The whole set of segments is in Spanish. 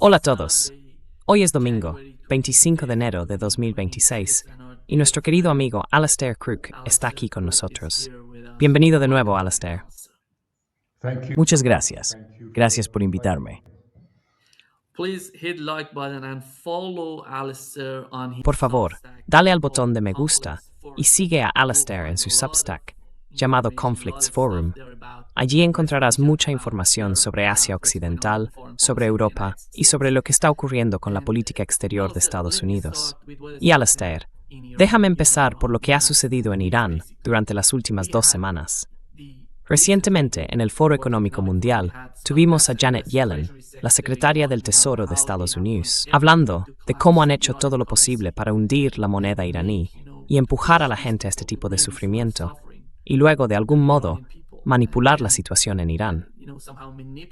Hola a todos. Hoy es domingo, 25 de enero de 2026, y nuestro querido amigo Alastair Crook está aquí con nosotros. Bienvenido de nuevo, Alastair. Muchas gracias. Gracias por invitarme. Por favor, dale al botón de me gusta y sigue a Alastair en su Substack, llamado Conflicts Forum. Allí encontrarás mucha información sobre Asia Occidental, sobre Europa y sobre lo que está ocurriendo con la política exterior de Estados Unidos. Y Alastair, déjame empezar por lo que ha sucedido en Irán durante las últimas 2 semanas. Recientemente, en el Foro Económico Mundial, tuvimos a Janet Yellen, la secretaria del Tesoro de Estados Unidos, hablando de cómo han hecho todo lo posible para hundir la moneda iraní y empujar a la gente a este tipo de sufrimiento, y luego, de algún modo, manipular la situación en Irán.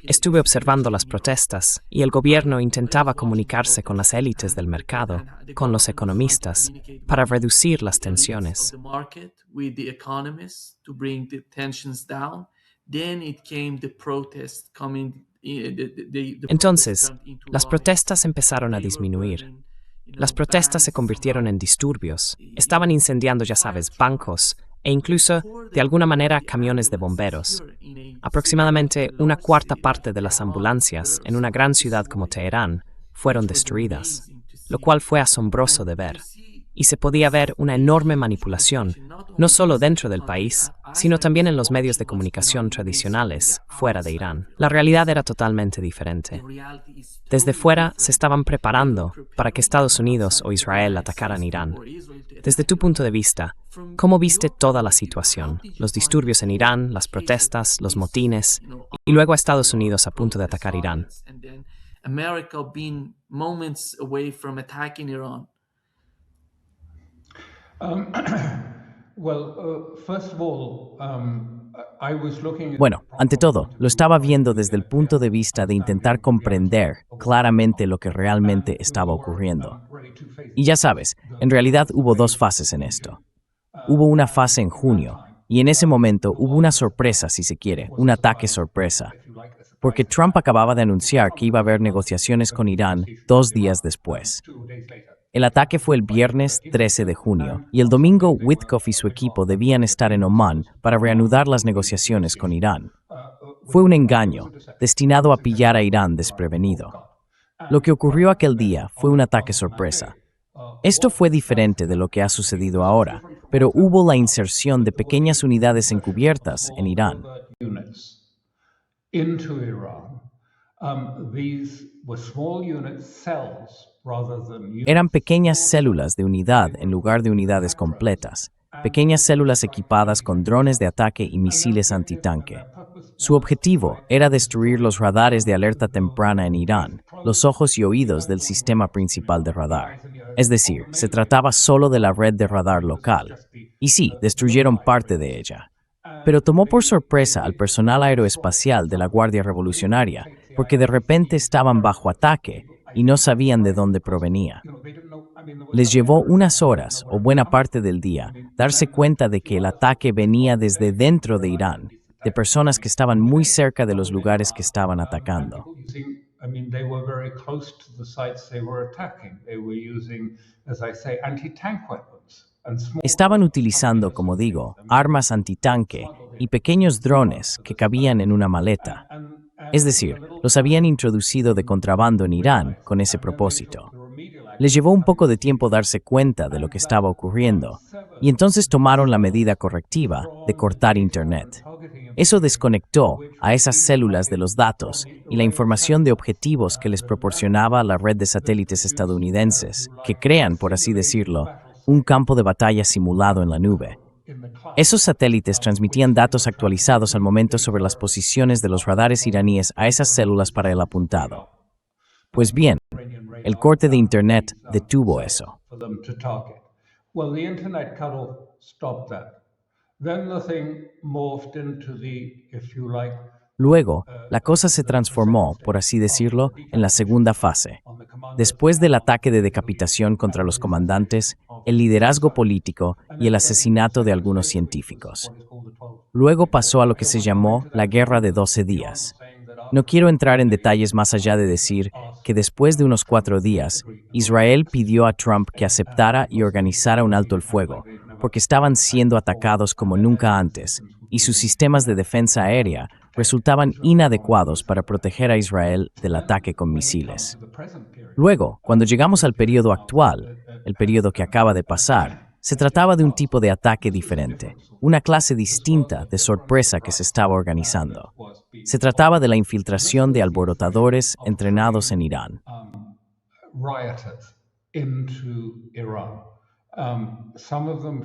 Estuve observando las protestas y el gobierno intentaba comunicarse con las élites del mercado, con los economistas, para reducir las tensiones. Entonces, las protestas empezaron a disminuir. Las protestas se convirtieron en disturbios. Estaban incendiando, ya sabes, bancos e incluso, de alguna manera, camiones de bomberos. Aproximadamente 1/4 parte de las ambulancias en una gran ciudad como Teherán fueron destruidas, lo cual fue asombroso de ver. Y se podía ver una enorme manipulación, no solo dentro del país, sino también en los medios de comunicación tradicionales fuera de Irán. La realidad era totalmente diferente. Desde fuera se estaban preparando para que Estados Unidos o Israel atacaran Irán. Desde tu punto de vista, ¿cómo viste toda la situación? Los disturbios en Irán, las protestas, los motines, y luego a Estados Unidos a punto de atacar Irán. Bueno, ante todo, lo estaba viendo desde el punto de vista de intentar comprender claramente lo que realmente estaba ocurriendo. Y ya sabes, en realidad hubo 2 fases en esto. Hubo una fase en junio, y en ese momento hubo una sorpresa, si se quiere, un ataque sorpresa, porque Trump acababa de anunciar que iba a haber negociaciones con Irán 2 días después. El ataque fue el viernes 13 de junio, y el domingo Witkoff y su equipo debían estar en Omán para reanudar las negociaciones con Irán. Fue un engaño, destinado a pillar a Irán desprevenido. Lo que ocurrió aquel día fue un ataque sorpresa. Esto fue diferente de lo que ha sucedido ahora, pero hubo la inserción de pequeñas unidades encubiertas en Irán. Eran pequeñas células de unidad en lugar de unidades completas, pequeñas células equipadas con drones de ataque y misiles antitanque. Su objetivo era destruir los radares de alerta temprana en Irán, los ojos y oídos del sistema principal de radar. Es decir, se trataba solo de la red de radar local. Y sí, destruyeron parte de ella. Pero tomó por sorpresa al personal aeroespacial de la Guardia Revolucionaria, porque de repente estaban bajo ataque y no sabían de dónde provenía. Les llevó unas horas o buena parte del día darse cuenta de que el ataque venía desde dentro de Irán, de personas que estaban muy cerca de los lugares que estaban atacando. Estaban utilizando, como digo, armas antitanque y pequeños drones que cabían en una maleta. Es decir, los habían introducido de contrabando en Irán con ese propósito. Les llevó un poco de tiempo darse cuenta de lo que estaba ocurriendo, y entonces tomaron la medida correctiva de cortar Internet. Eso desconectó a esas células de los datos y la información de objetivos que les proporcionaba la red de satélites estadounidenses, que crean, por así decirlo, un campo de batalla simulado en la nube. Esos satélites transmitían datos actualizados al momento sobre las posiciones de los radares iraníes a esas células para el apuntado. Pues bien, el corte de Internet detuvo eso. Luego, la cosa se transformó, por así decirlo, en la segunda fase. Después del ataque de decapitación contra los comandantes, el liderazgo político y el asesinato de algunos científicos. Luego pasó a lo que se llamó la Guerra de 12 días. No quiero entrar en detalles más allá de decir que después de unos 4 días, Israel pidió a Trump que aceptara y organizara un alto el fuego, porque estaban siendo atacados como nunca antes, y sus sistemas de defensa aérea resultaban inadecuados para proteger a Israel del ataque con misiles. Luego, cuando llegamos al periodo actual, el periodo que acaba de pasar, se trataba de un tipo de ataque diferente, una clase distinta de sorpresa que se estaba organizando. Se trataba de la infiltración de alborotadores entrenados en Irán. Rioters into Iran. Some of them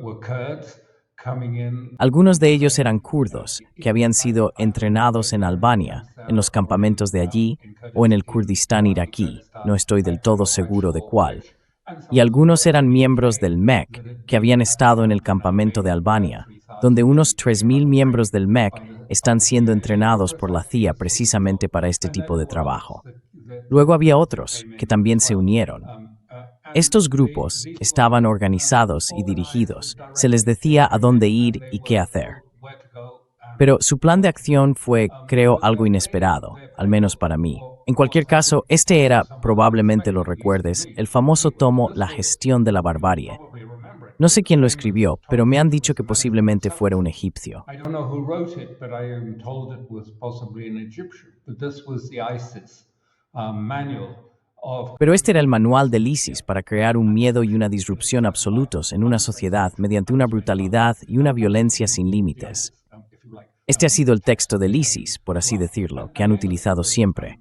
were Kurds coming in. Algunos de ellos eran kurdos, que habían sido entrenados en Albania, en los campamentos de allí, o en el Kurdistán iraquí, no estoy del todo seguro de cuál. Y algunos eran miembros del MEC, que habían estado en el campamento de Albania, donde unos 3.000 miembros del MEC están siendo entrenados por la CIA precisamente para este tipo de trabajo. Luego había otros que también se unieron. Estos grupos estaban organizados y dirigidos. Se les decía a dónde ir y qué hacer. Pero su plan de acción fue, creo, algo inesperado, al menos para mí. En cualquier caso, este era, probablemente lo recuerdes, el famoso tomo La gestión de la barbarie. No sé quién lo escribió, pero me han dicho que posiblemente fuera un egipcio. I don't know who wrote it, but I am told it was possibly an Egyptian. But this was the ISIS manual of. Pero este era el manual del ISIS para crear un miedo y una disrupción absolutos en una sociedad mediante una brutalidad y una violencia sin límites. Este ha sido el texto del ISIS, por así decirlo, que han utilizado siempre.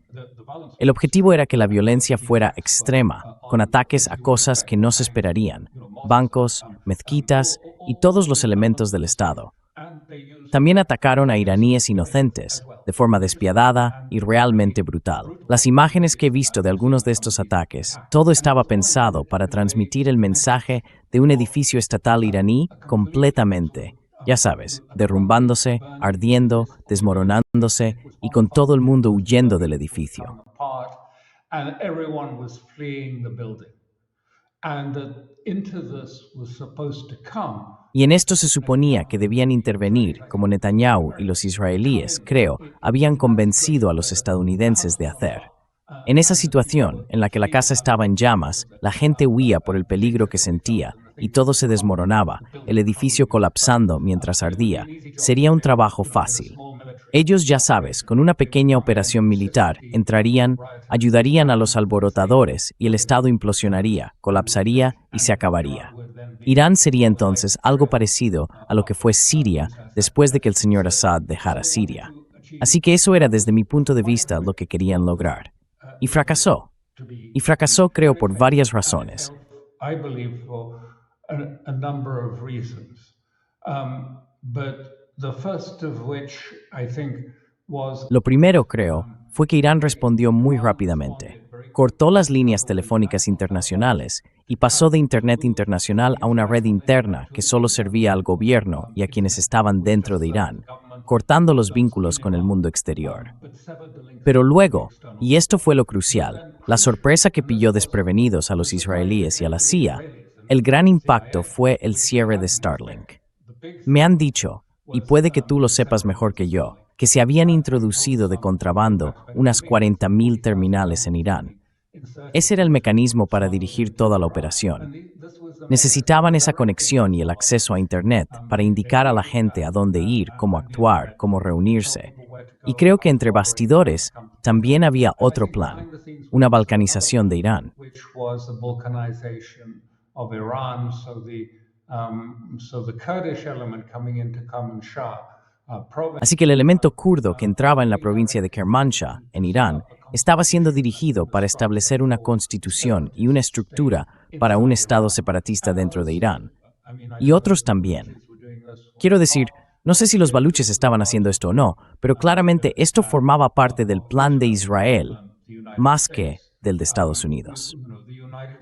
El objetivo era que la violencia fuera extrema, con ataques a cosas que no se esperarían, bancos, mezquitas y todos los elementos del Estado. También atacaron a iraníes inocentes, de forma despiadada y realmente brutal. Las imágenes que he visto de algunos de estos ataques, todo estaba pensado para transmitir el mensaje de un edificio estatal iraní completamente. Ya sabes, derrumbándose, ardiendo, desmoronándose y con todo el mundo huyendo del edificio. And everyone was fleeing the building. And into this was supposed to come. Y en esto se suponía que debían intervenir, como Netanyahu y los israelíes, creo, habían convencido a los estadounidenses de hacer. En esa situación, en la que la casa estaba en llamas, la gente huía por el peligro que sentía y todo se desmoronaba, el edificio colapsando mientras ardía, sería un trabajo fácil. Ellos, ya sabes, con una pequeña operación militar, entrarían, ayudarían a los alborotadores y el Estado implosionaría, colapsaría y se acabaría. Irán sería entonces algo parecido a lo que fue Siria después de que el señor Assad dejara Siria. Así que eso era desde mi punto de vista lo que querían lograr. Y fracasó. Y fracasó, creo, por varias razones. I believe for a number of reasons. But the first of which I think was. Lo primero, creo, fue que Irán respondió muy rápidamente. Cortó las líneas telefónicas internacionales y pasó de Internet internacional a una red interna que solo servía al gobierno y a quienes estaban dentro de Irán, cortando los vínculos con el mundo exterior. Pero luego, y esto fue lo crucial, la sorpresa que pilló desprevenidos a los israelíes y a la CIA, el gran impacto fue el cierre de Starlink. Me han dicho, y puede que tú lo sepas mejor que yo, que se habían introducido de contrabando unas 40.000 terminales en Irán. Ese era el mecanismo para dirigir toda la operación. Necesitaban esa conexión y el acceso a Internet para indicar a la gente a dónde ir, cómo actuar, cómo reunirse. Y creo que entre bastidores también había otro plan, una balcanización de Irán. Así que el elemento kurdo que entraba en la provincia de Kermanshah, en Irán, estaba siendo dirigido para establecer una constitución y una estructura para un Estado separatista dentro de Irán. Y otros también. Quiero decir, no sé si los baluches estaban haciendo esto o no, pero claramente esto formaba parte del plan de Israel, más que del de Estados Unidos.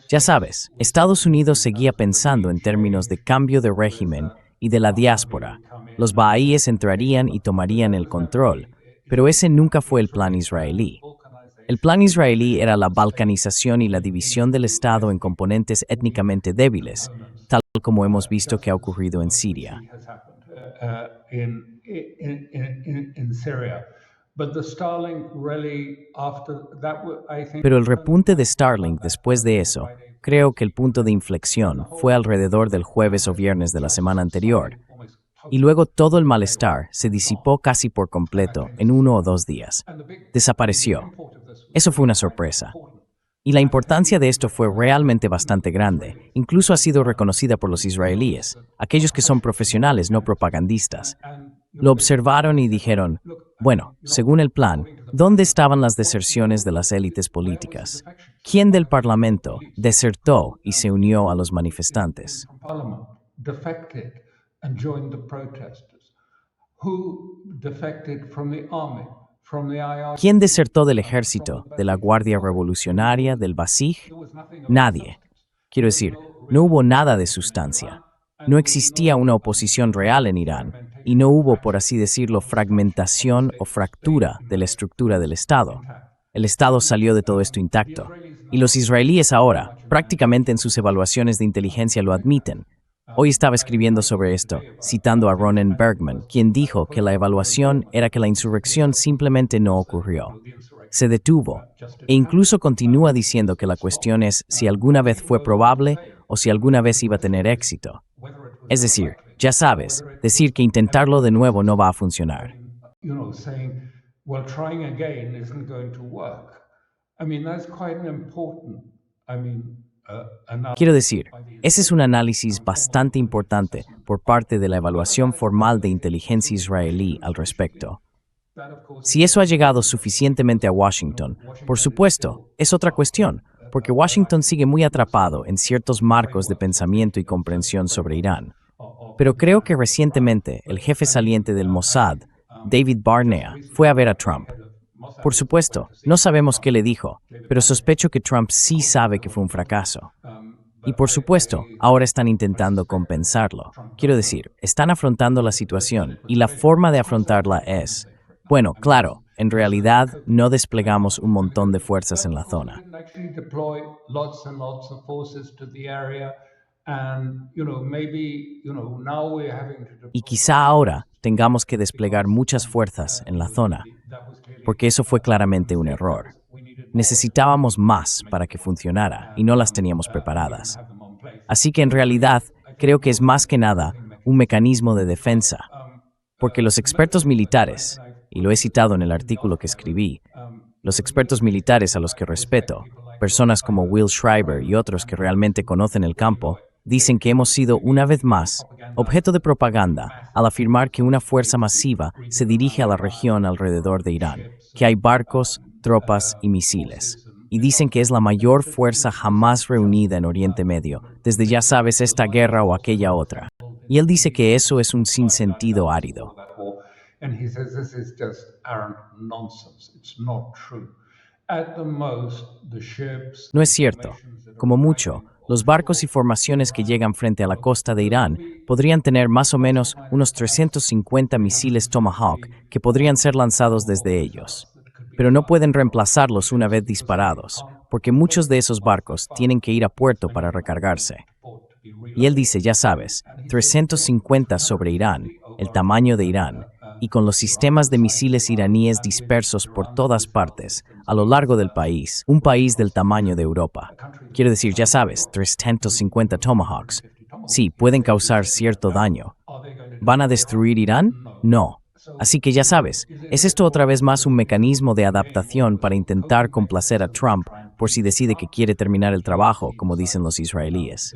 Ya sabes, Estados Unidos seguía pensando en términos de cambio de régimen y de la diáspora. Los bahá'íes entrarían y tomarían el control, pero ese nunca fue el plan israelí. El plan israelí era la balcanización y la división del Estado en componentes étnicamente débiles, tal como hemos visto que ha ocurrido en Siria. But the Starlink really after that, I think. Pero el repunte de Starlink después de eso, creo que el punto de inflexión fue alrededor del jueves o viernes de la semana anterior, y luego todo el malestar se disipó casi por completo en 1 o 2 días. Desapareció. Eso fue una sorpresa. Y la importancia de esto fue realmente bastante grande. Incluso ha sido reconocida por los israelíes, aquellos que son profesionales, no propagandistas. Lo observaron y dijeron, bueno, según el plan, ¿dónde estaban las deserciones de las élites políticas? ¿Quién del Parlamento desertó y se unió a los manifestantes? ¿Quién desertó del ejército, de la Guardia Revolucionaria, del Basij? Nadie. Quiero decir, no hubo nada de sustancia. No existía una oposición real en Irán y no hubo, por así decirlo, fragmentación o fractura de la estructura del Estado. El Estado salió de todo esto intacto. Y los israelíes ahora, prácticamente en sus evaluaciones de inteligencia lo admiten. Hoy estaba escribiendo sobre esto, citando a Ronen Bergman, quien dijo que la evaluación era que la insurrección simplemente no ocurrió. Se detuvo, e incluso continúa diciendo que la cuestión es si alguna vez fue probable o si alguna vez iba a tener éxito. Es decir, ya sabes, decir que intentarlo de nuevo no va a funcionar. Quiero decir, ese es un análisis bastante importante por parte de la evaluación formal de inteligencia israelí al respecto. Si eso ha llegado suficientemente a Washington, por supuesto, es otra cuestión, porque Washington sigue muy atrapado en ciertos marcos de pensamiento y comprensión sobre Irán. Pero creo que recientemente el jefe saliente del Mossad, David Barnea, fue a ver a Trump. Por supuesto, no sabemos qué le dijo, pero sospecho que Trump sí sabe que fue un fracaso. Y por supuesto, ahora están intentando compensarlo. Quiero decir, están afrontando la situación y la forma de afrontarla es, bueno, claro, en realidad no desplegamos un montón de fuerzas en la zona. Y quizá ahora tengamos que desplegar muchas fuerzas en la zona, porque eso fue claramente un error. Necesitábamos más para que funcionara y no las teníamos preparadas. Así que en realidad creo que es más que nada un mecanismo de defensa, porque los expertos militares, y lo he citado en el artículo que escribí, los expertos militares a los que respeto, personas como Will Schreiber y otros que realmente conocen el campo, dicen que hemos sido, una vez más, objeto de propaganda al afirmar que una fuerza masiva se dirige a la región alrededor de Irán, que hay barcos, tropas y misiles. Y dicen que es la mayor fuerza jamás reunida en Oriente Medio, desde ya sabes esta guerra o aquella otra. Y él dice que eso es un sinsentido árido. No es cierto. Como mucho, los barcos y formaciones que llegan frente a la costa de Irán podrían tener más o menos unos 350 misiles Tomahawk que podrían ser lanzados desde ellos. Pero no pueden reemplazarlos una vez disparados, porque muchos de esos barcos tienen que ir a puerto para recargarse. Y él dice, ya sabes, 350 sobre Irán, el tamaño de Irán, y con los sistemas de misiles iraníes dispersos por todas partes, a lo largo del país, un país del tamaño de Europa. Quiero decir, ya sabes, 350 Tomahawks. Sí, pueden causar cierto daño. ¿Van a destruir Irán? No. Así que ya sabes, ¿es esto otra vez más un mecanismo de adaptación para intentar complacer a Trump por si decide que quiere terminar el trabajo, como dicen los israelíes?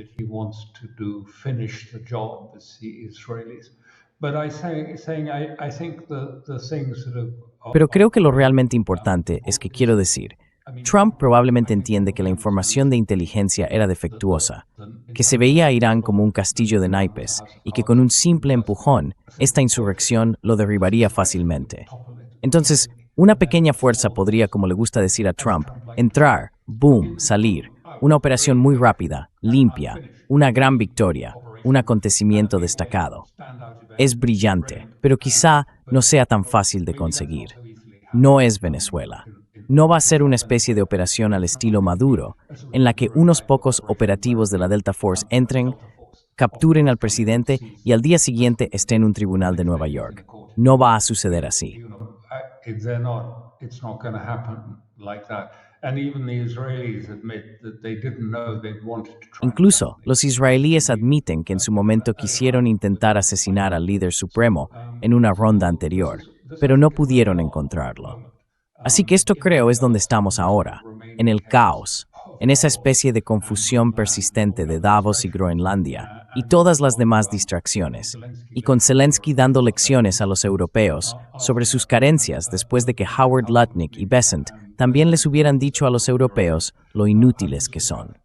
Pero creo que lo realmente importante es que quiero decir, Trump probablemente entiende que la información de inteligencia era defectuosa, que se veía a Irán como un castillo de naipes y que con un simple empujón, esta insurrección lo derribaría fácilmente. Entonces, una pequeña fuerza podría, como le gusta decir a Trump, entrar, boom, salir, una operación muy rápida, limpia, una gran victoria, un acontecimiento destacado. Es brillante, pero quizá no sea tan fácil de conseguir. No es Venezuela. No va a ser una especie de operación al estilo Maduro, en la que unos pocos operativos de la Delta Force entren, capturen al presidente y al día siguiente esté en un tribunal de Nueva York. No va a suceder así. It's not going to happen like that. And even the Israelis admit that they didn't know they'd wanted to try. Incluso, los israelíes admiten que en su momento quisieron intentar asesinar al líder supremo en una ronda anterior, pero no pudieron encontrarlo. Así que esto creo es donde estamos ahora, en el caos, en esa especie de confusión persistente de Davos y Groenlandia, y todas las demás distracciones, y con Zelensky dando lecciones a los europeos sobre sus carencias después de que Howard Lutnick y Bessent también les hubieran dicho a los europeos lo inútiles que son.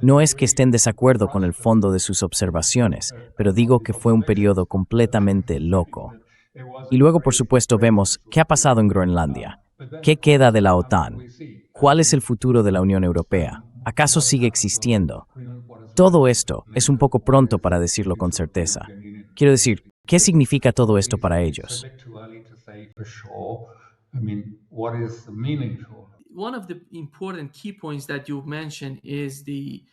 No es que esté en desacuerdo con el fondo de sus observaciones, pero digo que fue un periodo completamente loco. Y luego, por supuesto, vemos qué ha pasado en Groenlandia. ¿Qué queda de la OTAN? ¿Cuál es el futuro de la Unión Europea? ¿Acaso sigue existiendo? Todo esto es un poco pronto para decirlo con certeza. Quiero decir, ¿qué significa todo esto para ellos?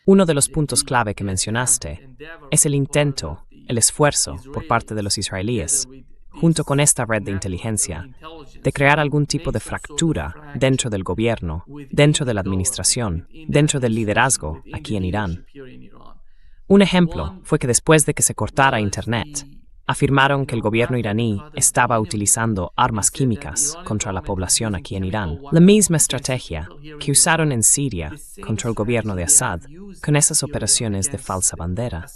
Uno de los puntos clave que mencionaste es el intento, el esfuerzo por parte de los israelíes, junto con esta red de inteligencia, de crear algún tipo de fractura dentro del gobierno, dentro de la administración, dentro del liderazgo aquí en Irán. Un ejemplo fue que después de que se cortara Internet, afirmaron que el gobierno iraní estaba utilizando armas químicas contra la población aquí en Irán. La misma estrategia que usaron en Siria contra el gobierno de Assad con esas operaciones de falsa bandera.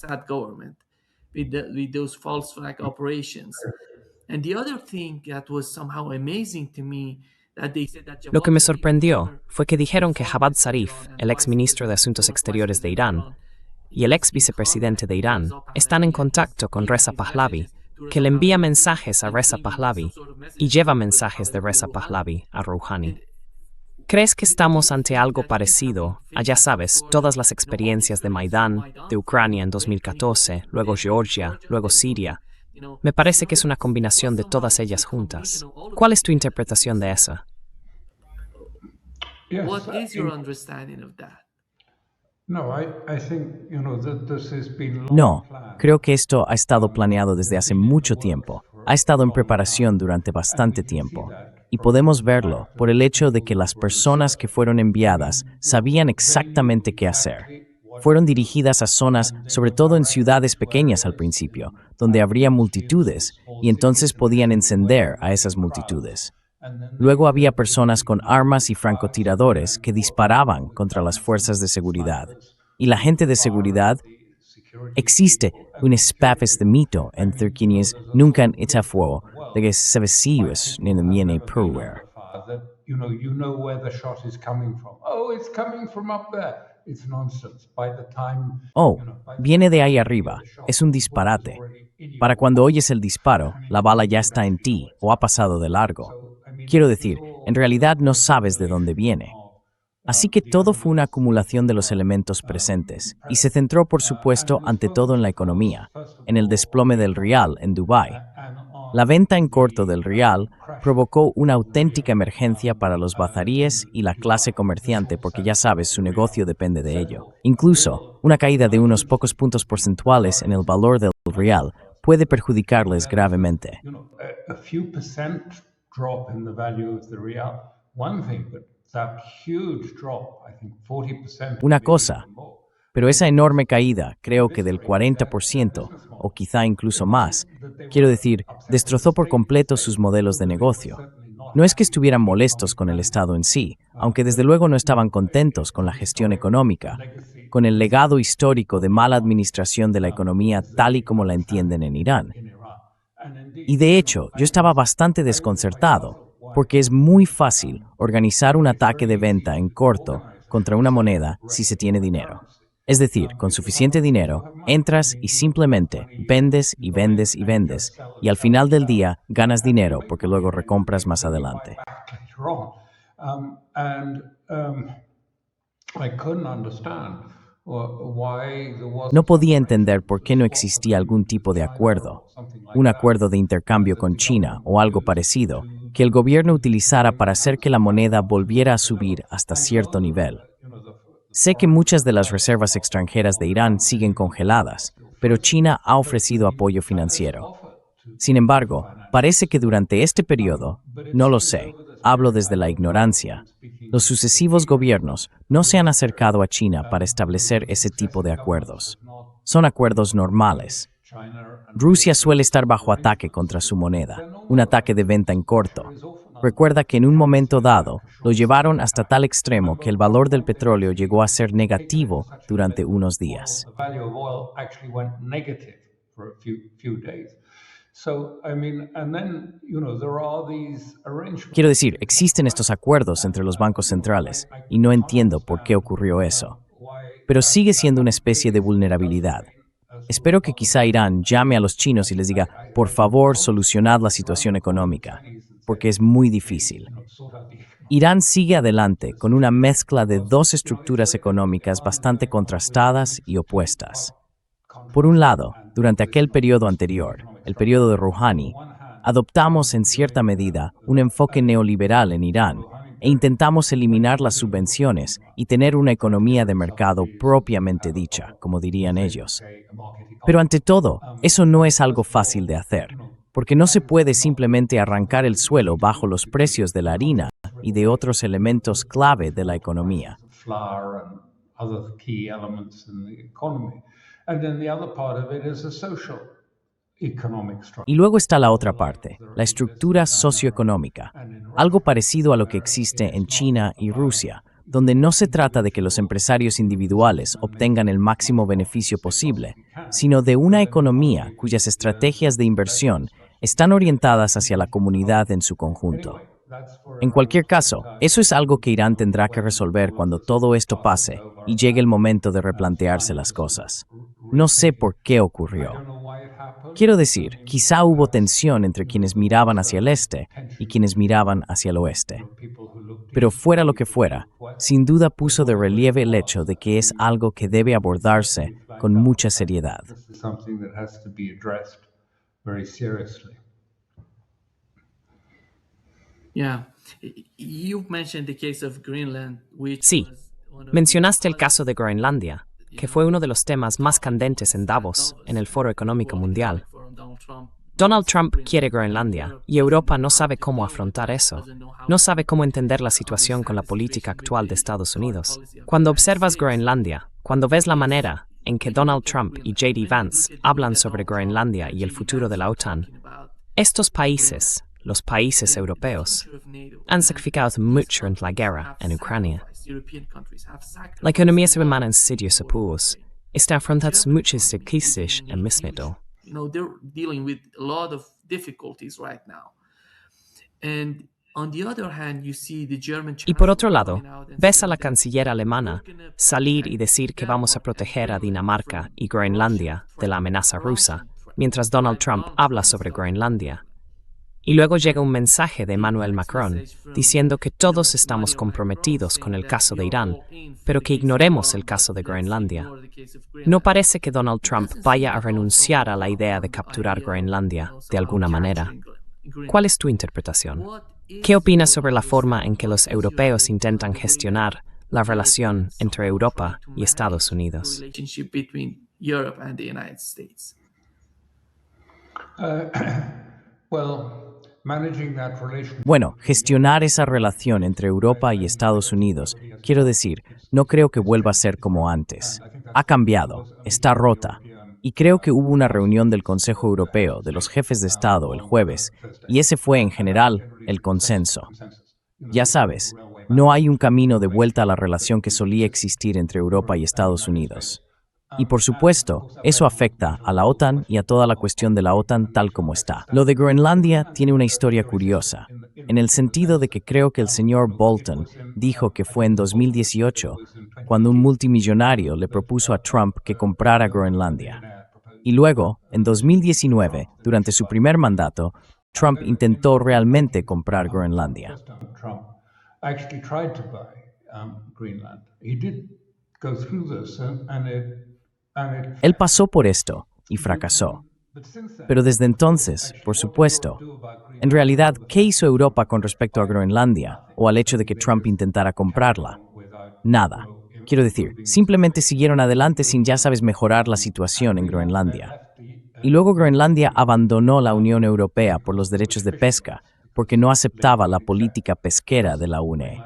Lo que me sorprendió fue que dijeron que Javad Zarif, el ex ministro de Asuntos Exteriores de Irán, y el ex vicepresidente de Irán están en contacto con Reza Pahlavi, que le envía mensajes a Reza Pahlavi y lleva mensajes de Reza Pahlavi a Rouhani. ¿Crees que estamos ante algo parecido a, ya sabes, todas las experiencias de Maidán, de Ucrania en 2014, luego Georgia, luego Siria? Me parece que es una combinación de todas ellas juntas. ¿Cuál es tu interpretación de esa? What is your understanding of that? No, creo que esto ha estado planeado desde hace mucho tiempo. Ha estado en preparación durante bastante tiempo. Y podemos verlo por el hecho de que las personas que fueron enviadas sabían exactamente qué hacer. Fueron dirigidas a zonas, sobre todo en ciudades pequeñas al principio, donde habría multitudes, y entonces podían encender a esas multitudes. Luego había personas con armas y francotiradores que disparaban contra las fuerzas de seguridad. Y la gente de seguridad, existe un espacio de mito en Turquía nunca en itafuo, de que se vecios ni en miene perwer. Oh, viene de ahí arriba. Es un disparate. Para cuando oyes el disparo, la bala ya está en ti o ha pasado de largo. Quiero decir, en realidad no sabes de dónde viene. Así que todo fue una acumulación de los elementos presentes, y se centró, por supuesto, ante todo en la economía, en el desplome del rial en Dubái. La venta en corto del rial provocó una auténtica emergencia para los bazaríes y la clase comerciante porque ya sabes, su negocio depende de ello. Incluso, una caída de unos pocos puntos porcentuales en el valor del rial puede perjudicarles gravemente. Una cosa, pero esa enorme caída, creo que del 40%, o quizá incluso más, quiero decir, destrozó por completo sus modelos de negocio. No es que estuvieran molestos con el Estado en sí, aunque desde luego no estaban contentos con la gestión económica, con el legado histórico de mala administración de la economía tal y como la entienden en Irán. Y de hecho, yo estaba bastante desconcertado, porque es muy fácil organizar un ataque de venta en corto contra una moneda si se tiene dinero. Es decir, con suficiente dinero, entras y simplemente vendes y vendes y vendes, y al final del día ganas dinero porque luego recompras más adelante. No podía entender por qué no existía algún tipo de acuerdo, un acuerdo de intercambio con China o algo parecido, que el gobierno utilizara para hacer que la moneda volviera a subir hasta cierto nivel. Sé que muchas de las reservas extranjeras de Irán siguen congeladas, pero China ha ofrecido apoyo financiero. Sin embargo, Parece que durante este periodo, no lo sé, hablo desde la ignorancia, los sucesivos gobiernos no se han acercado a China para establecer ese tipo de acuerdos. Son acuerdos normales. Rusia suele estar bajo ataque contra su moneda, un ataque de venta en corto. Recuerda que en un momento dado lo llevaron hasta tal extremo que el valor del petróleo llegó a ser negativo durante unos días. Quiero decir, existen estos acuerdos entre los bancos centrales y no entiendo por qué ocurrió eso. Pero sigue siendo una especie de vulnerabilidad. Espero que quizá Irán llame a los chinos y les diga, por favor, solucionad la situación económica, porque es muy difícil. Irán sigue adelante con una mezcla de dos estructuras económicas bastante contrastadas y opuestas. Por un lado, durante aquel periodo anterior, el periodo de Rouhani, adoptamos en cierta medida un enfoque neoliberal en Irán e intentamos eliminar las subvenciones y tener una economía de mercado propiamente dicha, como dirían ellos. Pero ante todo, eso no es algo fácil de hacer, porque no se puede simplemente arrancar el suelo bajo los precios de la harina y de otros elementos clave de la economía. Y luego está la otra parte, la estructura socioeconómica, algo parecido a lo que existe en China y Rusia, donde no se trata de que los empresarios individuales obtengan el máximo beneficio posible, sino de una economía cuyas estrategias de inversión están orientadas hacia la comunidad en su conjunto. En cualquier caso, eso es algo que Irán tendrá que resolver cuando todo esto pase y llegue el momento de replantearse las cosas. No sé por qué ocurrió. Quiero decir, quizá hubo tensión entre quienes miraban hacia el este y quienes miraban hacia el oeste. Pero fuera lo que fuera, sin duda puso de relieve el hecho de que es algo que debe abordarse con mucha seriedad. Sí, mencionaste el caso de Groenlandia, que fue uno de los temas más candentes en Davos, en el Foro Económico Mundial. Donald Trump quiere Groenlandia y Europa no sabe cómo afrontar eso. No sabe cómo entender la situación con la política actual de Estados Unidos. Cuando observas Groenlandia, cuando ves la manera en que Donald Trump y J.D. Vance hablan sobre Groenlandia y el futuro de la OTAN, estos países, los países europeos, han sacrificado mucho en la guerra en Ucrania. La economía alemana en serios apuros está afrontando muchas crisis en mismito. Y por otro lado, ves a la canciller alemana salir y decir que vamos a proteger a Dinamarca y Groenlandia de la amenaza rusa, mientras Donald Trump habla sobre Groenlandia. Y luego llega un mensaje de Emmanuel Macron diciendo que todos estamos comprometidos con el caso de Irán, pero que ignoremos el caso de Groenlandia. No parece que Donald Trump vaya a renunciar a la idea de capturar Groenlandia de alguna manera. ¿Cuál es tu interpretación? ¿Qué opinas sobre la forma en que los europeos intentan gestionar la relación entre Europa y Estados Unidos? Bueno, gestionar esa relación entre Europa y Estados Unidos, quiero decir, no creo que vuelva a ser como antes. Ha cambiado, está rota, y creo que hubo una reunión del Consejo Europeo de los jefes de Estado el jueves, y ese fue, en general, el consenso. Ya sabes, no hay un camino de vuelta a la relación que solía existir entre Europa y Estados Unidos. Y por supuesto, eso afecta a la OTAN y a toda la cuestión de la OTAN tal como está. Lo de Groenlandia tiene una historia curiosa, en el sentido de que creo que el señor Bolton dijo que fue en 2018 cuando un multimillonario le propuso a Trump que comprara Groenlandia. Y luego, en 2019, durante su primer mandato, Trump intentó realmente comprar Groenlandia. Él pasó por esto y fracasó. Pero desde entonces, por supuesto, en realidad, ¿qué hizo Europa con respecto a Groenlandia o al hecho de que Trump intentara comprarla? Nada. Quiero decir, simplemente siguieron adelante sin, ya sabes, mejorar la situación en Groenlandia. Y luego Groenlandia abandonó la Unión Europea por los derechos de pesca, porque no aceptaba la política pesquera de la UE.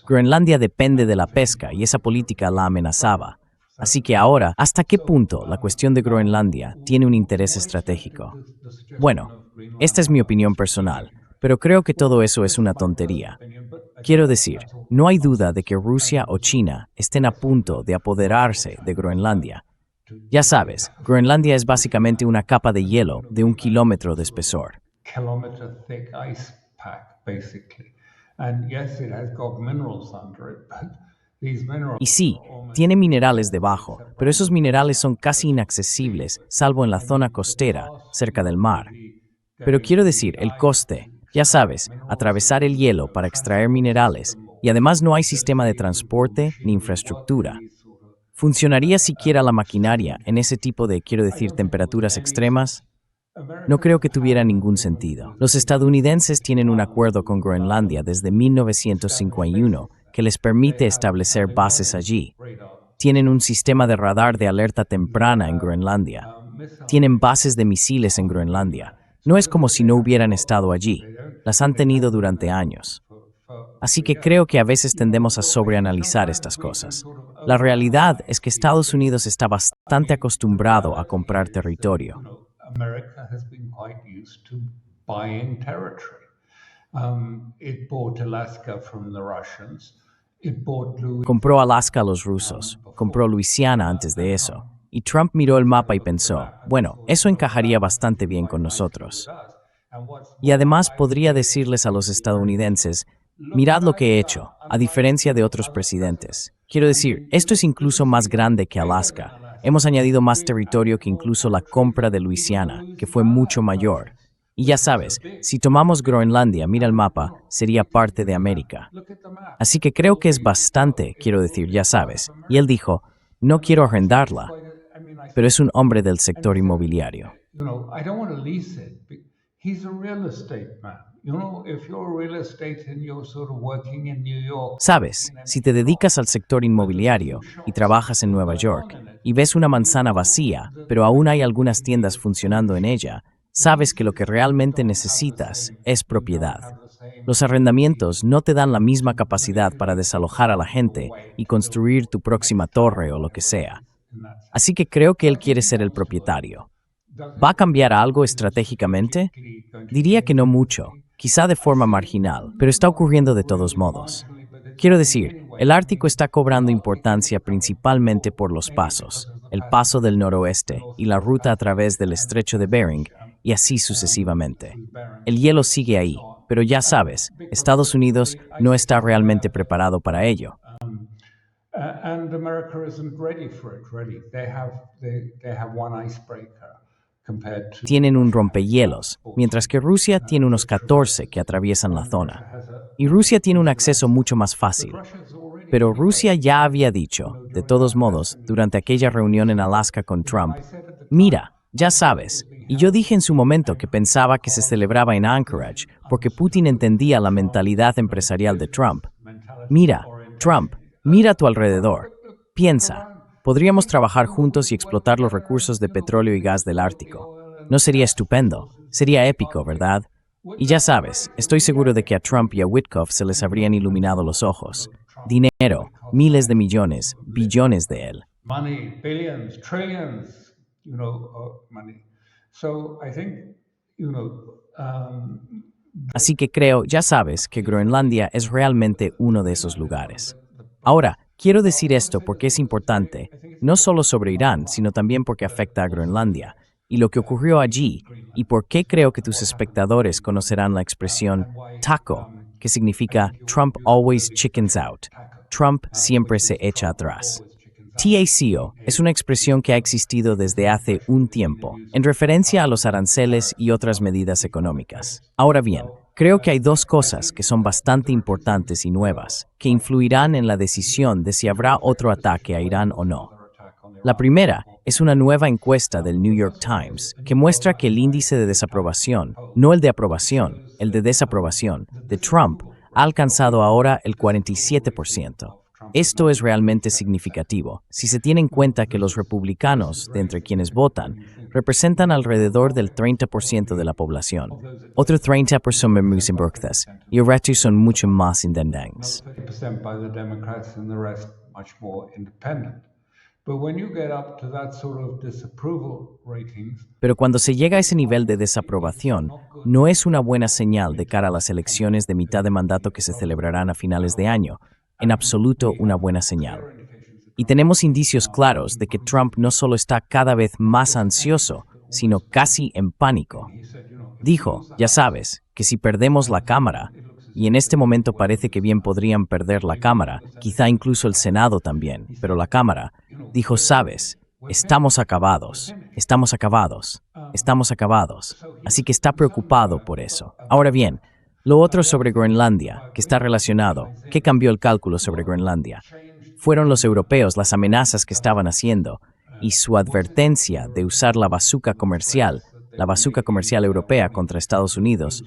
Groenlandia depende de la pesca y esa política la amenazaba. Así que ahora, ¿hasta qué punto la cuestión de Groenlandia tiene un interés estratégico? Bueno, esta es mi opinión personal, pero creo que todo eso es una tontería. Quiero decir, no hay duda de que Rusia o China estén a punto de apoderarse de Groenlandia. Ya sabes, Groenlandia es básicamente una capa de hielo de 1 kilómetro de espesor. Kilometer thick ice pack, basically. And yes, it has got minerals under it, but these minerals Y sí, tiene minerales debajo, pero esos minerales son casi inaccesibles, salvo en la zona costera, cerca del mar. Pero quiero decir, el coste, ya sabes, atravesar el hielo para extraer minerales, y además no hay sistema de transporte ni infraestructura. ¿Funcionaría siquiera la maquinaria en ese tipo de, quiero decir, temperaturas extremas? No creo que tuviera ningún sentido. Los estadounidenses tienen un acuerdo con Groenlandia desde 1951 que les permite establecer bases allí. Tienen un sistema de radar de alerta temprana en Groenlandia. Tienen bases de misiles en Groenlandia. No es como si no hubieran estado allí. Las han tenido durante años. Así que creo que a veces tendemos a sobreanalizar estas cosas. La realidad es que Estados Unidos está bastante acostumbrado a comprar territorio. America has been quite used to buying territory. It bought Alaska from the Russians. It bought Compró Alaska a los rusos, compró Luisiana antes de eso. Y Trump miró el mapa y pensó, bueno, eso encajaría bastante bien con nosotros. Y además podría decirles a los estadounidenses, mirad lo que he hecho, a diferencia de otros presidentes. Quiero decir, esto es incluso más grande que Alaska. Hemos añadido más territorio que incluso la compra de Luisiana, que fue mucho mayor. Y ya sabes, si tomamos Groenlandia, mira el mapa, sería parte de América. Así que creo que es bastante, quiero decir, ya sabes. Y él dijo, no quiero arrendarla, pero es un hombre del sector inmobiliario. I don't want to lease it. He's a real estate man. If you're real estate and you're sort of working in New York. Sabes, si te dedicas al sector inmobiliario y trabajas en Nueva York y ves una manzana vacía, pero aún hay algunas tiendas funcionando en ella, sabes que lo que realmente necesitas es propiedad. Los arrendamientos no te dan la misma capacidad para desalojar a la gente y construir tu próxima torre o lo que sea. Así que creo que él quiere ser el propietario. ¿Va a cambiar algo estratégicamente? Diría que no mucho, quizá de forma marginal, pero está ocurriendo de todos modos. Quiero decir, el Ártico está cobrando importancia principalmente por los pasos, el paso del noroeste y la ruta a través del estrecho de Bering, y así sucesivamente. El hielo sigue ahí, pero ya sabes, Estados Unidos no está realmente preparado para ello. And America isn't ready for it, really. They have one icebreaker. Tienen un rompehielos, mientras que Rusia tiene unos 14 que atraviesan la zona. Y Rusia tiene un acceso mucho más fácil. Pero Rusia ya había dicho, de todos modos, durante aquella reunión en Alaska con Trump, mira, ya sabes, y yo dije en su momento que pensaba que se celebraba en Anchorage porque Putin entendía la mentalidad empresarial de Trump. Mira, Trump, mira a tu alrededor. Piensa. Podríamos trabajar juntos y explotar los recursos de petróleo y gas del Ártico. ¿No sería estupendo? Sería épico, ¿verdad? Y ya sabes, estoy seguro de que a Trump y a Witkoff se les habrían iluminado los ojos. Dinero, miles de millones, billones de él. Money, billions, trillions, money. So I think, Así que creo, ya sabes, que Groenlandia es realmente uno de esos lugares. Ahora, quiero decir esto porque es importante, no solo sobre Irán, sino también porque afecta a Groenlandia, y lo que ocurrió allí, y por qué creo que tus espectadores conocerán la expresión TACO, que significa Trump always chickens out. Trump siempre se echa atrás. TACO es una expresión que ha existido desde hace un tiempo, en referencia a los aranceles y otras medidas económicas. Ahora bien, creo que hay dos cosas que son bastante importantes y nuevas, que influirán en la decisión de si habrá otro ataque a Irán o no. La primera es una nueva encuesta del New York Times que muestra que el índice de desaprobación, no el de aprobación, el de desaprobación, de Trump ha alcanzado ahora el 47%. Esto es realmente significativo si se tiene en cuenta que los republicanos, de entre quienes votan, representan alrededor del 30% de la población. Otro 30% son membros y el resto son mucho más independientes. 30% by the Democrats and the rest much more independent. But when you get up to that sort of disapproval ratings, Pero cuando se llega a ese nivel de desaprobación, no es una buena señal de cara a las elecciones de mitad de mandato que se celebrarán a finales de año. En absoluto una buena señal. Y tenemos indicios claros de que Trump no solo está cada vez más ansioso, sino casi en pánico. Dijo, ya sabes, que si perdemos la Cámara, y en este momento parece que bien podrían perder la Cámara, quizá incluso el Senado también, pero la Cámara, dijo, sabes, estamos acabados. Así que está preocupado por eso. Ahora bien, lo otro sobre Groenlandia, que está relacionado, ¿qué cambió el cálculo sobre Groenlandia? Fueron los europeos las amenazas que estaban haciendo y su advertencia de usar la bazooka comercial europea contra Estados Unidos,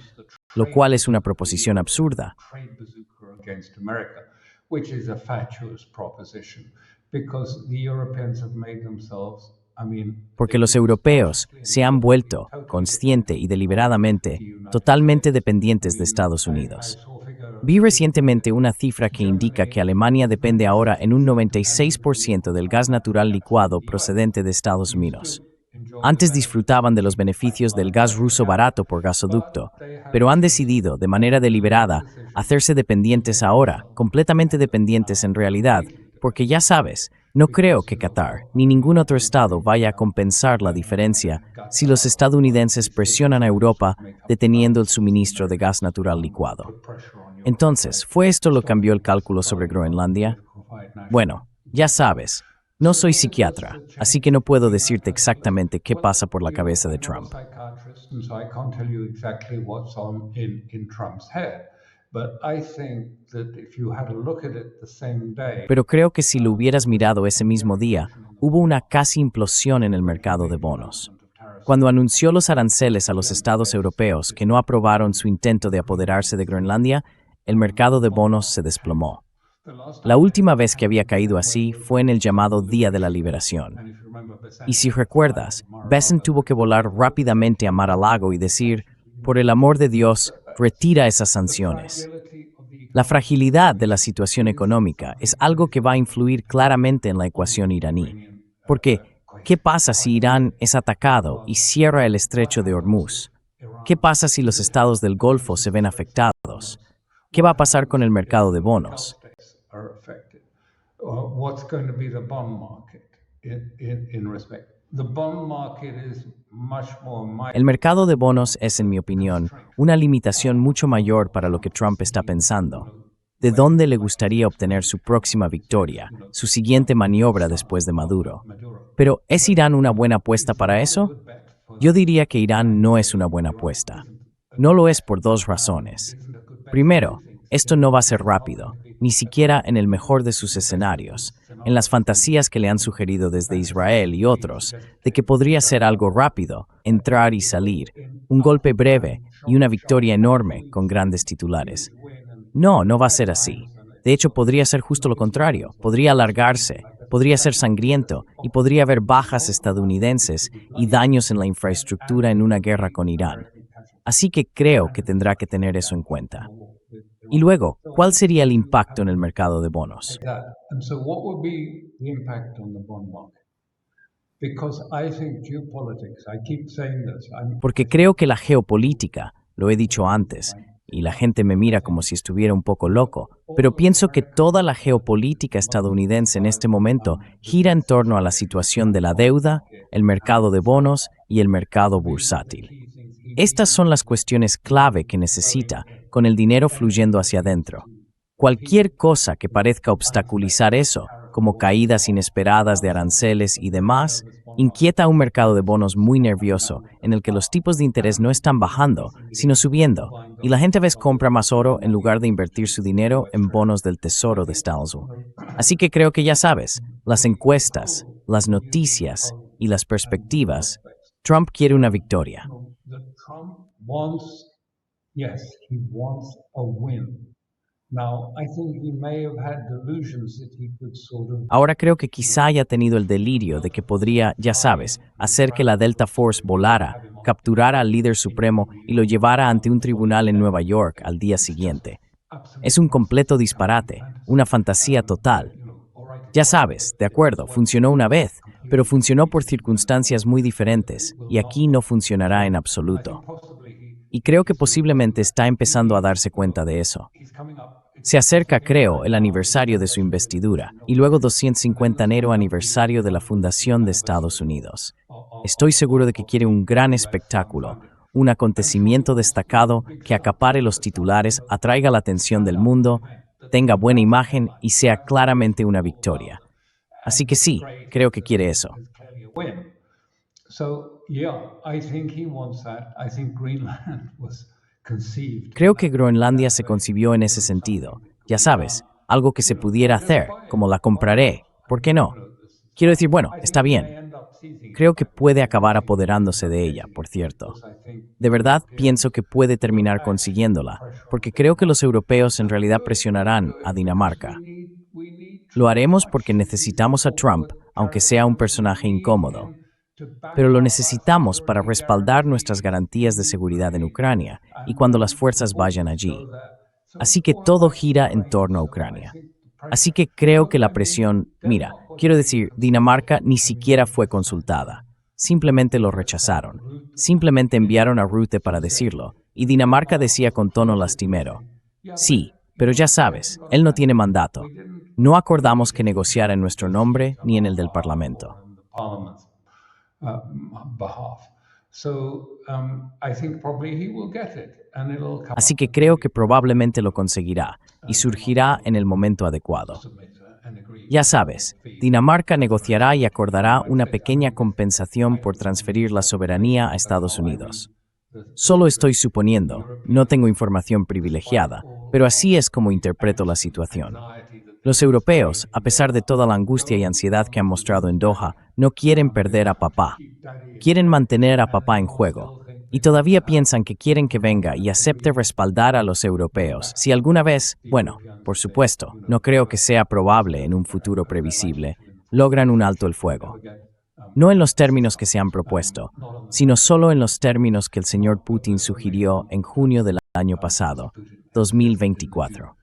lo cual es una proposición absurda. trade bazooka against America, which is a fatuous proposition, because the Europeans have made themselves, Porque los europeos se han vuelto, consciente y deliberadamente, totalmente dependientes de Estados Unidos. Vi recientemente una cifra que indica que Alemania depende ahora en un 96% del gas natural licuado procedente de Estados Unidos. Antes disfrutaban de los beneficios del gas ruso barato por gasoducto, pero han decidido, de manera deliberada, hacerse dependientes ahora, completamente dependientes en realidad, porque ya sabes, no creo que Qatar ni ningún otro estado vaya a compensar la diferencia si los estadounidenses presionan a Europa deteniendo el suministro de gas natural licuado. Entonces, ¿fue esto lo que cambió el cálculo sobre Groenlandia? Bueno, ya sabes, no soy psiquiatra, así que no puedo decirte exactamente qué pasa por la cabeza de Trump. Pero creo que si lo hubieras mirado ese mismo día, hubo una casi implosión en el mercado de bonos. Cuando anunció los aranceles a los estados europeos que no aprobaron su intento de apoderarse de Groenlandia, el mercado de bonos se desplomó. La última vez que había caído así fue en el llamado Día de la Liberación. Y si recuerdas, Bessent tuvo que volar rápidamente a Mar-a-Lago y decir, por el amor de Dios, retira esas sanciones. La fragilidad de la situación económica es algo que va a influir claramente en la ecuación iraní. Porque, ¿qué pasa si Irán es atacado y cierra el estrecho de Hormuz? ¿Qué pasa si los estados del Golfo se ven afectados? ¿Qué va a pasar con el mercado de bonos? El mercado de bonos es, en mi opinión, una limitación mucho mayor para lo que Trump está pensando. ¿De dónde le gustaría obtener su próxima victoria, su siguiente maniobra después de Maduro? Pero, ¿es Irán una buena apuesta para eso? Yo diría que Irán no es una buena apuesta. No lo es por dos razones. Primero, esto no va a ser rápido, ni siquiera en el mejor de sus escenarios, en las fantasías que le han sugerido desde Israel y otros, de que podría ser algo rápido, entrar y salir, un golpe breve y una victoria enorme con grandes titulares. No, no va a ser así. De hecho, podría ser justo lo contrario, podría alargarse, podría ser sangriento y podría haber bajas estadounidenses y daños en la infraestructura en una guerra con Irán. Así que creo que tendrá que tener eso en cuenta. Y luego, ¿cuál sería el impacto en el mercado de bonos? Porque creo que la geopolítica, lo he dicho antes, y la gente me mira como si estuviera un poco loco, pero pienso que toda la geopolítica estadounidense en este momento gira en torno a la situación de la deuda, el mercado de bonos y el mercado bursátil. Estas son las cuestiones clave que necesita, con el dinero fluyendo hacia adentro. Cualquier cosa que parezca obstaculizar eso, como caídas inesperadas de aranceles y demás, inquieta a un mercado de bonos muy nervioso, en el que los tipos de interés no están bajando, sino subiendo, y la gente a veces compra más oro en lugar de invertir su dinero en bonos del Tesoro de Estados Unidos. Así que creo que ya sabes, las encuestas, las noticias y las perspectivas, Trump quiere una victoria. Yes, he wants a win. Ahora creo que quizá haya tenido el delirio de que podría, ya sabes, hacer que la Delta Force volara, capturara al líder supremo y lo llevara ante un tribunal en Nueva York al día siguiente. Es un completo disparate, una fantasía total. Ya sabes, de acuerdo, funcionó una vez, pero funcionó por circunstancias muy diferentes, y aquí no funcionará en absoluto. Y creo que posiblemente está empezando a darse cuenta de eso. Se acerca, creo, el aniversario de su investidura, y luego 250º aniversario de la fundación de Estados Unidos. Estoy seguro de que quiere un gran espectáculo, un acontecimiento destacado que acapare los titulares, atraiga la atención del mundo, tenga buena imagen y sea claramente una victoria. Así que sí, creo que quiere eso. Creo que Groenlandia se concibió en ese sentido. Ya sabes, algo que se pudiera hacer, como la compraré. ¿Por qué no? Quiero decir, bueno, está bien. Creo que puede acabar apoderándose de ella, por cierto. De verdad pienso que puede terminar consiguiéndola, porque creo que los europeos en realidad presionarán a Dinamarca. Lo haremos porque necesitamos a Trump, aunque sea un personaje incómodo. Pero lo necesitamos para respaldar nuestras garantías de seguridad en Ucrania y cuando las fuerzas vayan allí. Así que todo gira en torno a Ucrania. Así que creo que la presión, mira, quiero decir, Dinamarca ni siquiera fue consultada. Simplemente lo rechazaron. Simplemente enviaron a Rutte para decirlo, y Dinamarca decía con tono lastimero, sí, pero ya sabes, él no tiene mandato. No acordamos que negociara en nuestro nombre ni en el del Parlamento. Así que creo que probablemente lo conseguirá y surgirá en el momento adecuado. Ya sabes, Dinamarca negociará y acordará una pequeña compensación por transferir la soberanía a Estados Unidos. Solo estoy suponiendo, no tengo información privilegiada, pero así es como interpreto la situación. Los europeos, a pesar de toda la angustia y ansiedad que han mostrado en Doha, no quieren perder a papá. Quieren mantener a papá en juego. Y todavía piensan que quieren que venga y acepte respaldar a los europeos. Si alguna vez, bueno, por supuesto, no creo que sea probable en un futuro previsible, logran un alto el fuego. No en los términos que se han propuesto, sino solo en los términos que el señor Putin sugirió en junio del año pasado, 2024.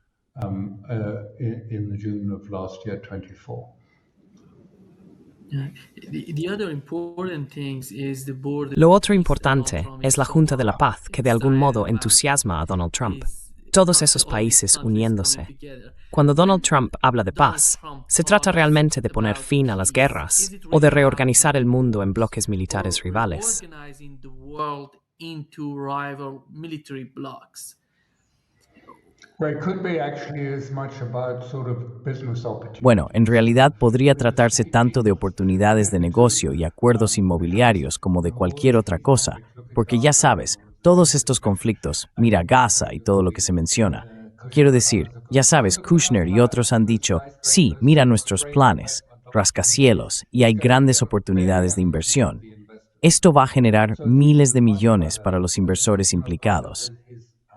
Lo otro importante es la Junta de la Paz, que de algún modo entusiasma a Donald Trump. Todos esos países uniéndose. Cuando Donald Trump habla de paz, ¿se trata realmente de poner fin a las guerras o de reorganizar el mundo en bloques militares rivales? Bueno, en realidad podría tratarse tanto de oportunidades de negocio y acuerdos inmobiliarios como de cualquier otra cosa, porque ya sabes, todos estos conflictos, mira Gaza y todo lo que se menciona. Quiero decir, ya sabes, Kushner y otros han dicho, sí, mira nuestros planes, rascacielos, y hay grandes oportunidades de inversión. Esto va a generar miles de millones para los inversores implicados.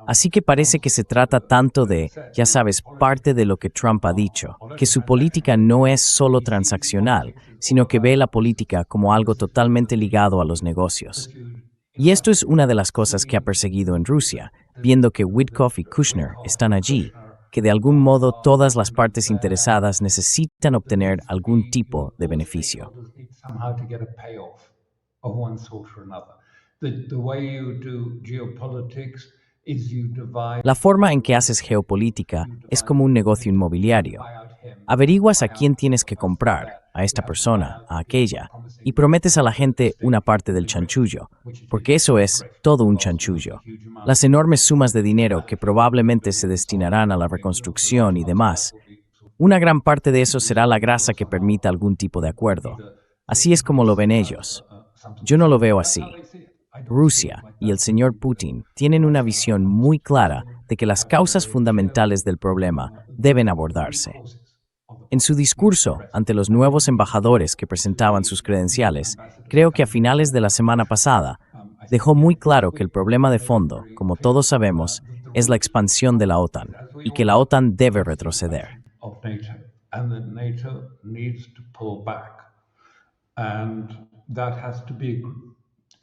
Así que parece que se trata tanto de, ya sabes, parte de lo que Trump ha dicho, que su política no es solo transaccional, sino que ve la política como algo totalmente ligado a los negocios. Y esto es una de las cosas que ha perseguido en Rusia, viendo que Witkoff y Kushner están allí, que de algún modo todas las partes interesadas necesitan obtener algún tipo de beneficio. La forma en que haces geopolítica es como un negocio inmobiliario. Averiguas a quién tienes que comprar, a esta persona, a aquella, y prometes a la gente una parte del chanchullo, porque eso es todo un chanchullo. Las enormes sumas de dinero que probablemente se destinarán a la reconstrucción y demás. Una gran parte de eso será la grasa que permita algún tipo de acuerdo. Así es como lo ven ellos. Yo no lo veo así. Rusia y el señor Putin tienen una visión muy clara de que las causas fundamentales del problema deben abordarse. En su discurso ante los nuevos embajadores que presentaban sus credenciales, creo que a finales de la semana pasada, dejó muy claro que el problema de fondo, como todos sabemos, es la expansión de la OTAN. y que la OTAN debe retroceder. Of NATO, and that NATO needs to pull back, and that has to be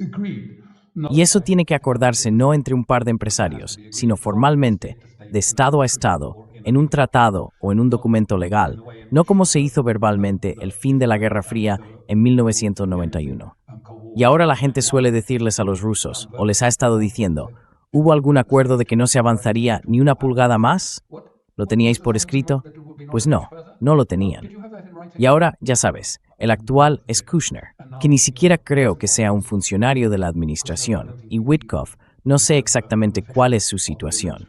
agreed. Y eso tiene que acordarse no entre un par de empresarios, sino formalmente, de Estado a Estado, en un tratado o en un documento legal, no como se hizo verbalmente el fin de la Guerra Fría en 1991. Y ahora la gente suele decirles a los rusos, o les ha estado diciendo, ¿hubo algún acuerdo de que no se avanzaría ni una pulgada más? ¿Lo teníais por escrito? Pues no, no lo tenían. Y ahora, ya sabes, el actual es Kushner, que ni siquiera creo que sea un funcionario de la administración, y Witkoff, no sé exactamente cuál es su situación.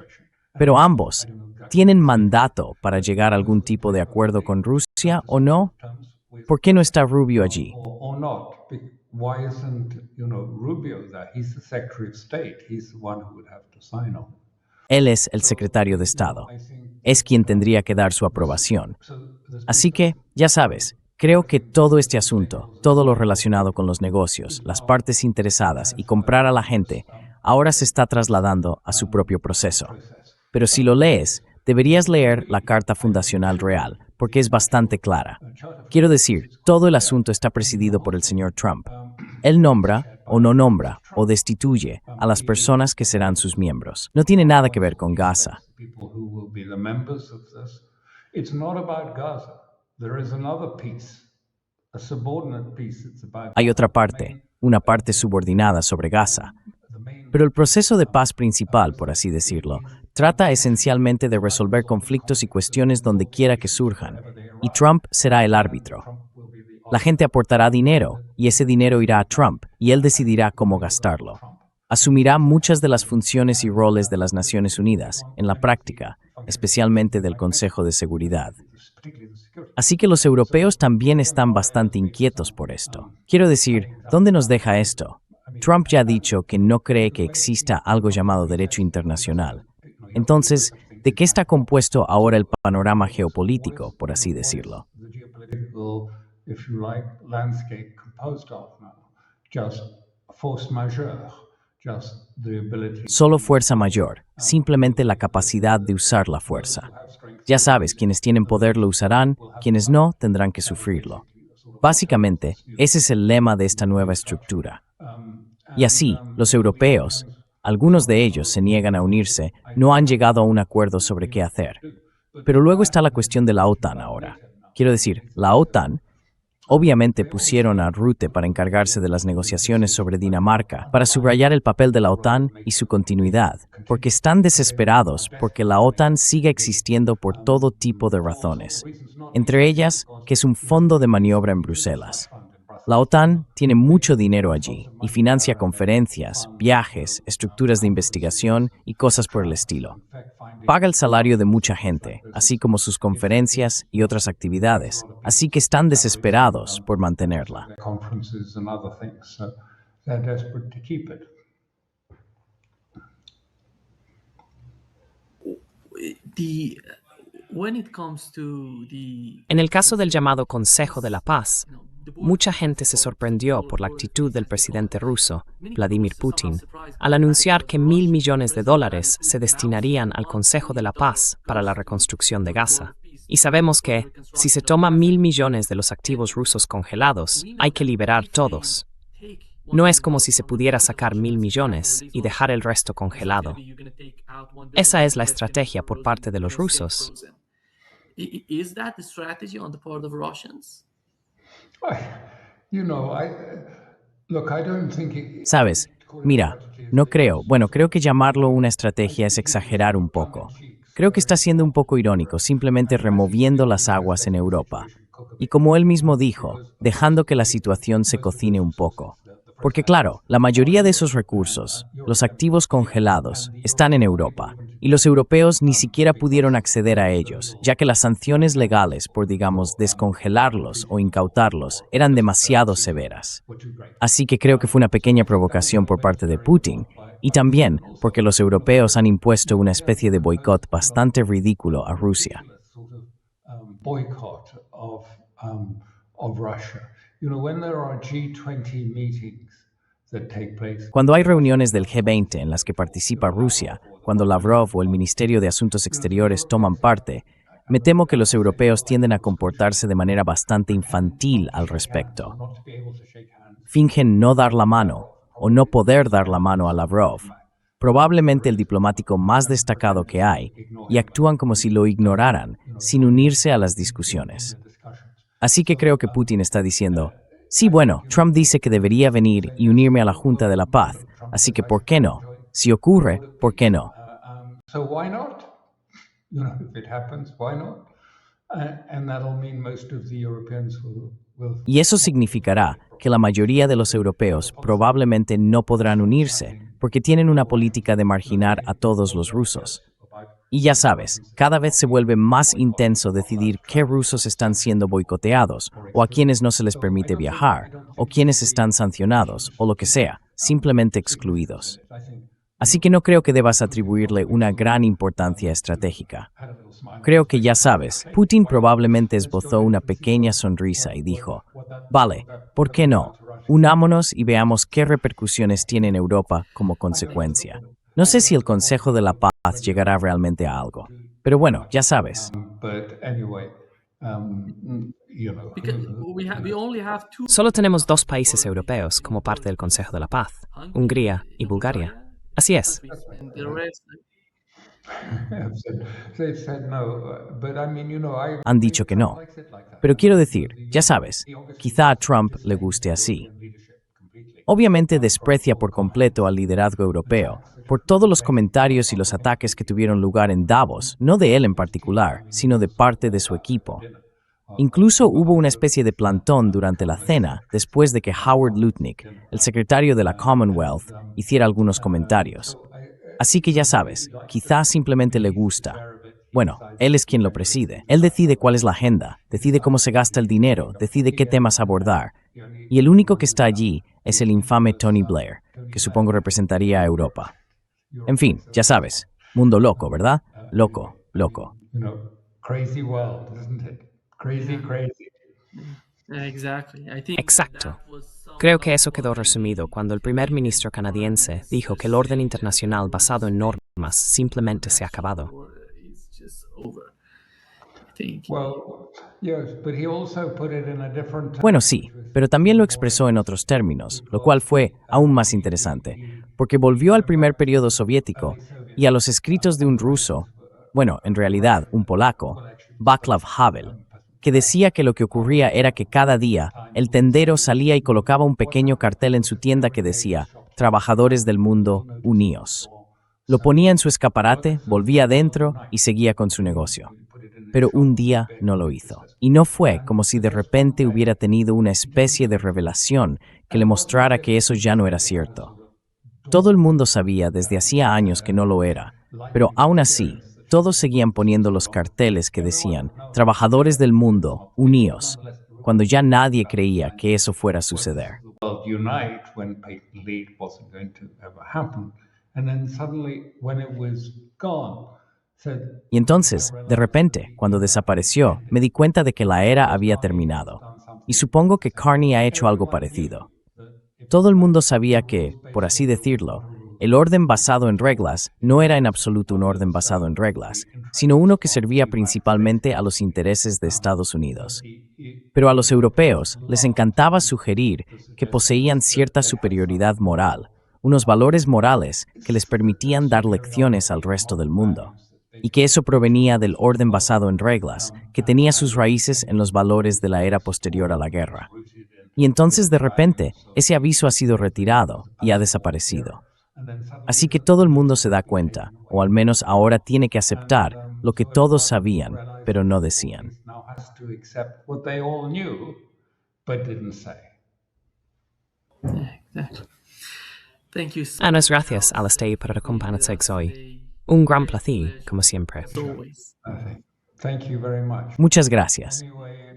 Pero ambos, ¿tienen mandato para llegar a algún tipo de acuerdo con Rusia o no? ¿Por qué no está Rubio allí? Or not. Why isn't, Rubio there? He's the Secretary of State. He's the one who would have to sign on. Él es el secretario de Estado. Es quien tendría que dar su aprobación. Así que, ya sabes, creo que todo este asunto, todo lo relacionado con los negocios, las partes interesadas y comprar a la gente, ahora se está trasladando a su propio proceso. Pero si lo lees, deberías leer la Carta Fundacional Real, porque es bastante clara. Quiero decir, todo el asunto está presidido por el señor Trump. Él nombra, o no nombra, o destituye a las personas que serán sus miembros. No tiene nada que ver con Gaza. People who will be the members of this. It's not about Gaza. There is another piece, a subordinate piece. It's about Hay otra parte, una parte subordinada sobre Gaza. Pero el proceso de paz principal, por así decirlo, trata esencialmente de resolver conflictos y cuestiones donde quiera que surjan, y Trump será el árbitro. La gente aportará dinero, y ese dinero irá a Trump, y él decidirá cómo gastarlo. Asumirá muchas de las funciones y roles de las Naciones Unidas, en la práctica, especialmente del Consejo de Seguridad. Así que los europeos también están bastante inquietos por esto. Quiero decir, ¿dónde nos deja esto? Trump ya ha dicho que no cree que exista algo llamado derecho internacional. Entonces, ¿de qué está compuesto ahora el panorama geopolítico, por así decirlo? the geopolitical, if you like, landscape composed of now. Just force majeure, just the ability. Solo fuerza mayor, simplemente la capacidad de usar la fuerza. Ya sabes, quienes tienen poder lo usarán, quienes no tendrán que sufrirlo. Básicamente, ese es el lema de esta nueva estructura. Y así, los europeos, algunos de ellos se niegan a unirse, no han llegado a un acuerdo sobre qué hacer. Pero luego está la cuestión de la OTAN ahora. Quiero decir, la OTAN, obviamente pusieron a Rutte para encargarse de las negociaciones sobre Dinamarca, para subrayar el papel de la OTAN y su continuidad, porque están desesperados porque la OTAN siga existiendo por todo tipo de razones, entre ellas que es un fondo de maniobra en Bruselas. La OTAN tiene mucho dinero allí y financia conferencias, viajes, estructuras de investigación y cosas por el estilo. Paga el salario de mucha gente, así como sus conferencias y otras actividades, así que están desesperados por mantenerla. Conferences and other things, so they're desperate to keep it. En el caso del llamado Consejo de la Paz, mucha gente se sorprendió por la actitud del presidente ruso, Vladimir Putin, al anunciar que $1.000 millones se destinarían al Consejo de la Paz para la reconstrucción de Gaza. Y sabemos que, si se toman $1.000 millones de los activos rusos congelados, hay que liberar todos. No es como si se pudiera sacar $1.000 millones y dejar el resto congelado. Esa es la estrategia por parte de los rusos. Is that the strategy on the part of Russians? Look, I don't think it, Sabes, mira, no creo, creo que llamarlo una estrategia es exagerar un poco. Creo que está siendo un poco irónico, simplemente removiendo las aguas en Europa. Y como él mismo dijo, dejando que la situación se cocine un poco. Porque claro, la mayoría de esos recursos, los activos congelados, están en Europa, y los europeos ni siquiera pudieron acceder a ellos, ya que las sanciones legales por, digamos, descongelarlos o incautarlos eran demasiado severas. Así que creo que fue una pequeña provocación por parte de Putin, y también porque los europeos han impuesto una especie de boicot bastante ridículo a Rusia. boycott of Russia. When there are G20 meetings that take place, Cuando hay reuniones del G20 en las que participa Rusia, cuando Lavrov o el Ministerio de Asuntos Exteriores toman parte, me temo que los europeos tienden a comportarse de manera bastante infantil al respecto. Fingen no dar la mano o no poder dar la mano a Lavrov, probablemente el diplomático más destacado que hay, y actúan como si lo ignoraran, sin unirse a las discusiones. Así que creo que Putin está diciendo, sí, bueno, Trump dice que debería venir y unirme a la Junta de la Paz, así que ¿por qué no? Si ocurre, ¿por qué no? So why not? If it happens, why not? And that'll mean most of the Europeans will. Y eso significará que la mayoría de los europeos probablemente no podrán unirse, porque tienen una política de marginar a todos los rusos. Y ya sabes, cada vez se vuelve más intenso decidir qué rusos están siendo boicoteados, o a quienes no se les permite viajar, o quienes están sancionados, o lo que sea, simplemente excluidos. Así que no creo que debas atribuirle una gran importancia estratégica. Creo que ya sabes, Putin probablemente esbozó una pequeña sonrisa y dijo, vale, ¿por qué no? Unámonos y veamos qué repercusiones tiene en Europa como consecuencia. No sé si el Consejo de la Paz llegará realmente a algo, pero bueno, ya sabes. Solo tenemos 2 países europeos como parte del Consejo de la Paz, Hungría y Bulgaria. Así es. Han dicho que no. Pero quiero decir, ya sabes, quizá a Trump le guste así. Obviamente desprecia por completo al liderazgo europeo, por todos los comentarios y los ataques que tuvieron lugar en Davos, no de él en particular, sino de parte de su equipo. Incluso hubo una especie de plantón durante la cena después de que Howard Lutnick, el secretario de la Commonwealth, hiciera algunos comentarios. Así que ya sabes, quizás simplemente le gusta. Bueno, él es quien lo preside. Él decide cuál es la agenda, decide cómo se gasta el dinero, decide qué temas abordar. Y el único que está allí es el infame Tony Blair, que supongo representaría a Europa. En fin, ya sabes, mundo loco, ¿verdad? Loco, loco. Crazy world, isn't it? Crazy. Exacto. Creo que eso quedó resumido cuando el primer ministro canadiense dijo que el orden internacional basado en normas simplemente se ha acabado. Bueno, sí, pero también lo expresó en otros términos, lo cual fue aún más interesante, porque volvió al primer periodo soviético y a los escritos de un ruso, bueno, en realidad un polaco, Václav Havel, que decía que lo que ocurría era que cada día el tendero salía y colocaba un pequeño cartel en su tienda que decía «Trabajadores del mundo, uníos». Lo ponía en su escaparate, volvía adentro y seguía con su negocio. Pero un día no lo hizo. Y no fue como si de repente hubiera tenido una especie de revelación que le mostrara que eso ya no era cierto. Todo el mundo sabía desde hacía años que no lo era, pero aún así, todos seguían poniendo los carteles que decían «Trabajadores del mundo, uníos», cuando ya nadie creía que eso fuera a suceder. Y entonces, de repente, cuando desapareció, me di cuenta de que la era había terminado. Y supongo que Carney ha hecho algo parecido. Todo el mundo sabía que, por así decirlo, el orden basado en reglas no era en absoluto un orden basado en reglas, sino uno que servía principalmente a los intereses de Estados Unidos. Pero a los europeos les encantaba sugerir que poseían cierta superioridad moral, unos valores morales que les permitían dar lecciones al resto del mundo, y que eso provenía del orden basado en reglas, que tenía sus raíces en los valores de la era posterior a la guerra. Y entonces de repente, ese aviso ha sido retirado y ha desaparecido. Así que todo el mundo se da cuenta, o al menos ahora tiene que aceptar lo que todos sabían, pero no decían. Muchas gracias, Alastair, por acompañarnos hoy. Un gran placer, como siempre. Muchas gracias.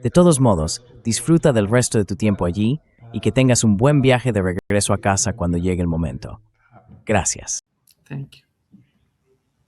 De todos modos, disfruta del resto de tu tiempo allí y que tengas un buen viaje de regreso a casa cuando llegue el momento. Gracias. Thank you.